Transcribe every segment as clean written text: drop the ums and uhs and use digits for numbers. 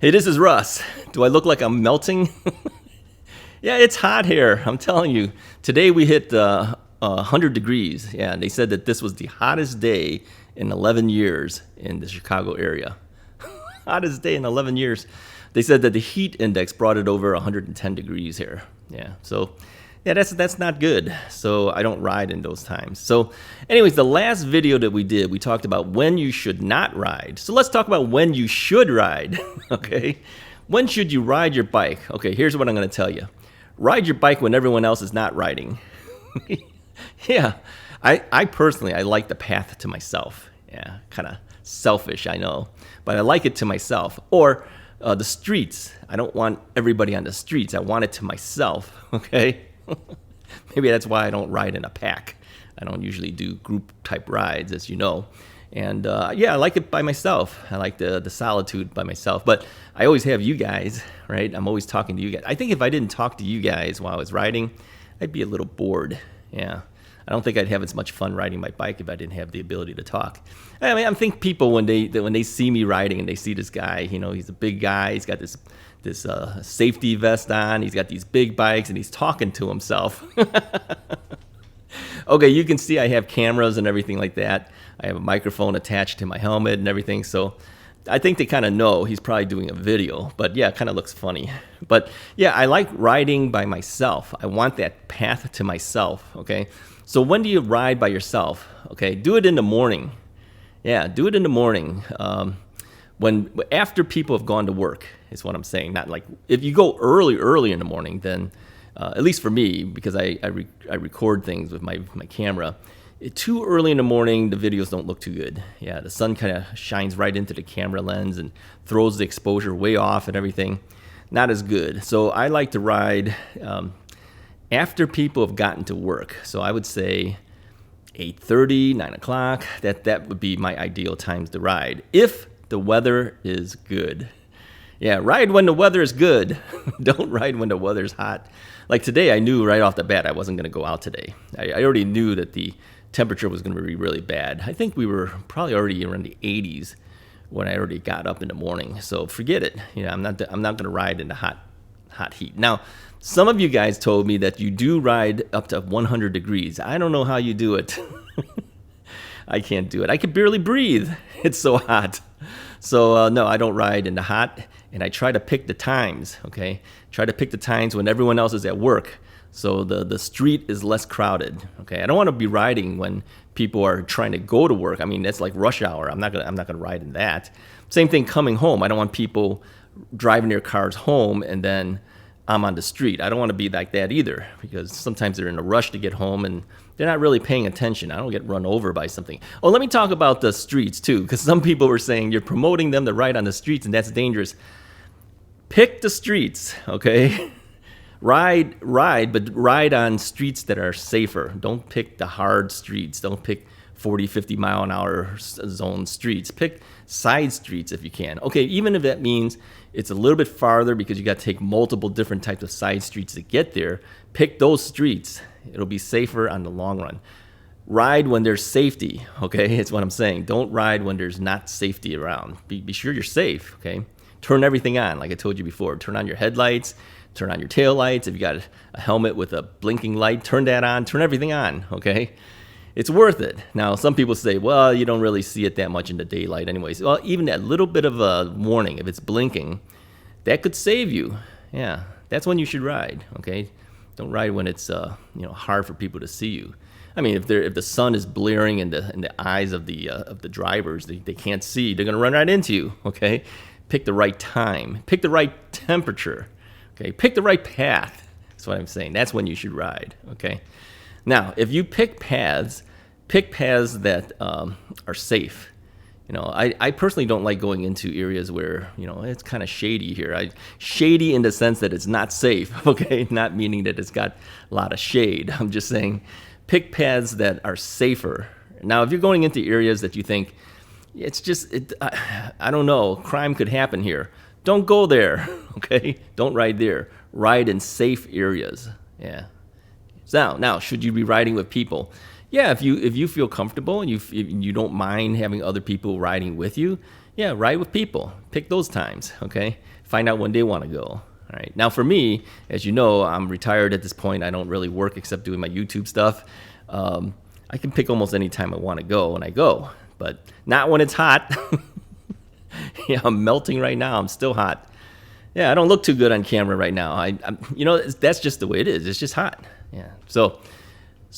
Hey, this is Russ. Do I look like I'm melting? Yeah, it's hot here. I'm telling you. Today we hit 100 degrees. Yeah, they said that this was the hottest day in 11 years in the Chicago area. Hottest day in 11 years. They said that the heat index brought it over 110 degrees here. Yeah, so yeah, that's not good. So I don't ride in those times. So anyways, the last video that we did, we talked about when you should not ride. So let's talk about when you should ride, okay? When should you ride your bike? Okay, here's what I'm gonna tell you. Ride your bike when everyone else is not riding. Yeah, I personally, I like the path to myself. Yeah, kind of selfish, I know, but I like it to myself. Or the streets. I don't want everybody on the streets. I want it to myself, okay? Maybe that's why I don't ride in a pack. I don't usually do group type rides, as you know. And yeah, I like it by myself. I like the solitude by myself. But I always have you guys, right? I'm always talking to you guys. I think if I didn't talk to you guys while I was riding, I'd be a little bored. Yeah. I don't think I'd have as much fun riding my bike if I didn't have the ability to talk. I mean, I think people when they see me riding and they see this guy, you know, he's a big guy. He's got this safety vest on. He's got these big bikes and he's talking to himself. Okay, you can see I have cameras and everything like that. I have a microphone attached to my helmet and everything. So I think they kind of know he's probably doing a video, but yeah, it kind of looks funny. But yeah, I like riding by myself. I want that path to myself, okay? So when do you ride by yourself? Okay, do it in the morning. Yeah, do it in the morning. After people have gone to work is what I'm saying. Not like if you go early in the morning, then at least for me, because I record things with my camera. Too early in the morning, the videos don't look too good. Yeah, the sun kind of shines right into the camera lens and throws the exposure way off and everything. Not as good. So I like to ride after people have gotten to work. So I would say 8:30, 9 o'clock. That would be my ideal times to ride if the weather is good. Yeah, ride when the weather is good. Don't ride when the weather's hot. Like today, I knew right off the bat I wasn't going to go out today. I already knew that the temperature was going to be really bad. I think we were probably already around the 80s when I already got up in the morning. So forget it. You know, I'm not going to ride in the hot heat. Now, some of you guys told me that you do ride up to 100 degrees. I don't know how you do it. I can't do it. I can barely breathe. It's so hot. So no, I don't ride in the hot, and I try to pick the times, okay? Try to pick the times when everyone else is at work, so the street is less crowded, okay? I don't want to be riding when people are trying to go to work. I mean, that's like rush hour. I'm not gonna ride in that. Same thing coming home. I don't want people driving their cars home and then I'm on the street. I don't want to be like that either, because sometimes they're in a rush to get home and they're not really paying attention. I don't get run over by something. Oh, let me talk about the streets too, because some people were saying you're promoting them to ride on the streets and that's dangerous. Pick the streets, okay? Ride, but ride on streets that are safer. Don't pick the hard streets. Don't pick 40, 50 mile an hour zone streets. Pick side streets if you can. Okay, even if that means it's a little bit farther because you got to take multiple different types of side streets to get there, pick those streets. It'll be safer on the long run. Ride when there's safety, okay? That's what I'm saying. Don't ride when there's not safety around. Be sure you're safe, okay? Turn everything on, like I told you before. Turn on your headlights, turn on your tail lights. If you got a helmet with a blinking light, turn that on. Turn everything on, okay? It's worth it. Now, some people say, well, you don't really see it that much in the daylight anyways. Well, even that little bit of a warning, if it's blinking, that could save you. Yeah, that's when you should ride, okay? Don't ride when it's hard for people to see you. I mean, if the sun is blaring in the eyes of the drivers, they can't see. They're gonna run right into you, okay? Pick the right time. Pick the right temperature, okay? Pick the right path. That's what I'm saying. That's when you should ride, okay? Now, if you pick paths that are safe. You know, I personally don't like going into areas where, you know, it's kind of shady here. Shady in the sense that it's not safe, okay? Not meaning that it's got a lot of shade. I'm just saying pick paths that are safer. Now, if you're going into areas that you think, I don't know, crime could happen here, don't go there, okay? Don't ride there. Ride in safe areas, yeah. Now, should you be riding with people? yeah, if you feel comfortable and if you don't mind having other people riding with you, yeah, ride with people. Pick those times, okay? Find out when they want to go. All right. Now for me, as you know, I'm retired at this point. I don't really work except doing my YouTube stuff. I can pick almost any time I want to go, and I go, but not when it's hot. Yeah, I'm melting right now. I'm still hot. Yeah, I don't look too good on camera right now. You know, that's just the way it is. It's just hot. Yeah. So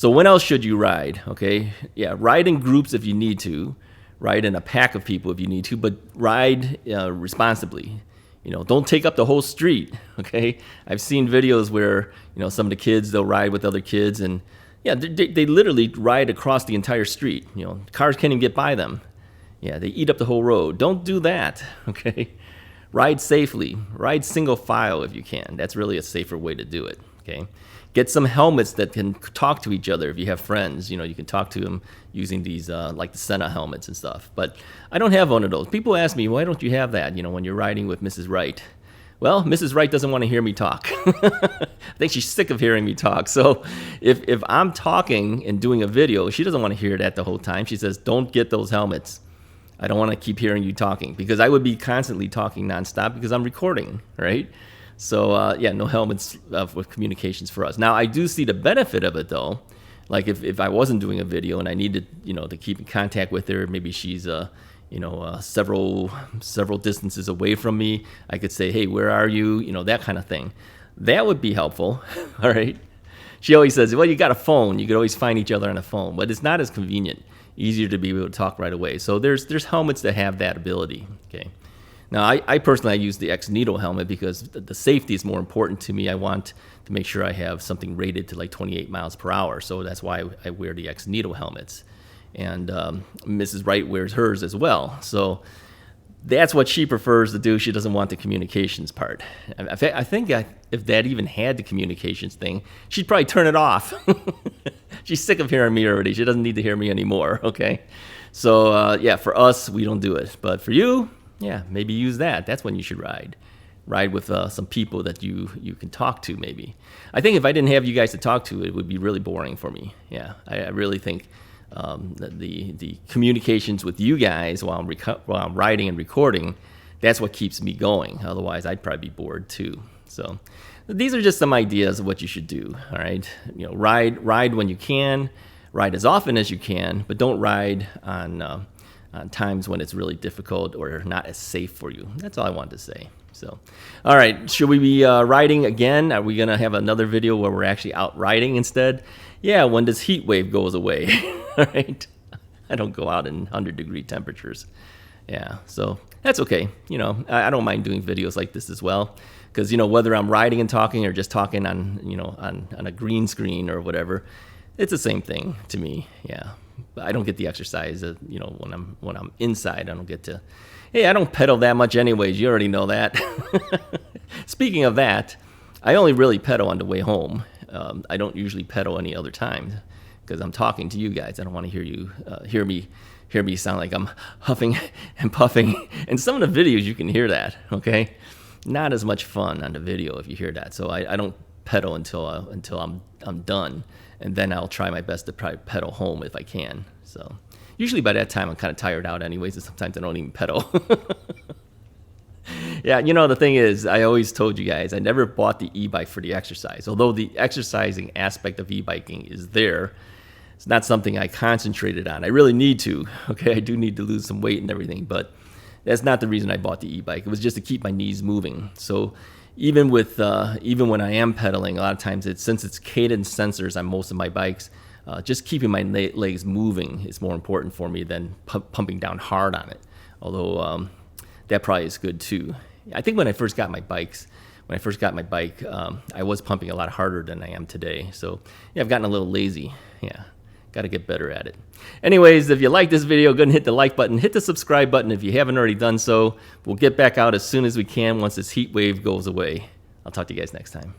when else should you ride? Okay. Yeah, ride in groups if you need to. Ride in a pack of people if you need to, but ride responsibly. You know, don't take up the whole street. Okay. I've seen videos where, you know, some of the kids, they'll ride with other kids, and yeah, they literally ride across the entire street. You know, cars can't even get by them. Yeah, they eat up the whole road. Don't do that. Okay. Ride safely. Ride single file if you can. That's really a safer way to do it. Okay. Get some helmets that can talk to each other. If you have friends, you know, you can talk to them using these like the Senna helmets and stuff. But I don't have one of those. People ask me, why don't you have that, you know, when you're riding with Mrs. Wright? Well, Mrs. Wright doesn't want to hear me talk. I think she's sick of hearing me talk. So if I'm talking and doing a video, she doesn't want to hear that the whole time. She says, don't get those helmets. I don't want to keep hearing you talking, because I would be constantly talking nonstop because I'm recording, right? So yeah, no helmets with communications for us. Now I do see the benefit of it though. Like if I wasn't doing a video and I needed, you know, to keep in contact with her, maybe she's you know, several distances away from me, I could say, hey, where are you? You know, that kind of thing. That would be helpful. All right. She always says, well, you got a phone. You could always find each other on a phone, but it's not as convenient. Easier to be able to talk right away. So there's helmets that have that ability. Okay. Now I personally use the X Needle helmet because the safety is more important to me. I want to make sure I have something rated to like 28 miles per hour. So that's why I wear the X Needle helmets. And Mrs. Wright wears hers as well. So that's what she prefers to do. She doesn't want the communications part. I think if that even had the communications thing, she'd probably turn it off. She's sick of hearing me already. She doesn't need to hear me anymore, okay? So, yeah, for us, we don't do it. But for you, yeah, maybe use that. That's when you should ride. Ride with some people that you can talk to, maybe. I think if I didn't have you guys to talk to, it would be really boring for me. Yeah, I really think that the communications with you guys while I'm riding and recording, that's what keeps me going. Otherwise, I'd probably be bored too. So these are just some ideas of what you should do. All right, you know, ride when you can, ride as often as you can, but don't ride on times when it's really difficult or not as safe for you. That's all I wanted to say. So, all right, should we be riding again? Are we gonna have another video where we're actually out riding instead? Yeah, when this heat wave goes away. All right, I don't go out in 100-degree temperatures. Yeah, so that's okay. You know, I don't mind doing videos like this as well, because you know, whether I'm riding and talking or just talking on, you know, on a green screen or whatever, it's the same thing to me. Yeah, but I don't get the exercise. You know, when I'm inside, I don't get to. Hey, I don't pedal that much anyways. You already know that. Speaking of that, I only really pedal on the way home. I don't usually pedal any other time because I'm talking to you guys. I don't want to hear me sound like I'm huffing and puffing. And some of the videos you can hear that. Okay, not as much fun on the video if you hear that. So I don't pedal until I'm done, and then I'll try my best to probably pedal home if I can. So usually by that time I'm kind of tired out anyways, and sometimes I don't even pedal. Yeah, you know, the thing is, I always told you guys, I never bought the e-bike for the exercise. Although the exercising aspect of e-biking is there, it's not something I concentrated on. I really need to, okay? I do need to lose some weight and everything, but that's not the reason I bought the e-bike. It was just to keep my knees moving. So even when I am pedaling, a lot of times, since it's cadence sensors on most of my bikes, just keeping my legs moving is more important for me than pumping down hard on it. Although that probably is good too. I think when I first got my bike, I was pumping a lot harder than I am today. So yeah, I've gotten a little lazy. Yeah, got to get better at it. Anyways, if you like this video, go ahead and hit the like button, hit the subscribe button if you haven't already done so. We'll get back out as soon as we can once this heat wave goes away. I'll talk to you guys next time.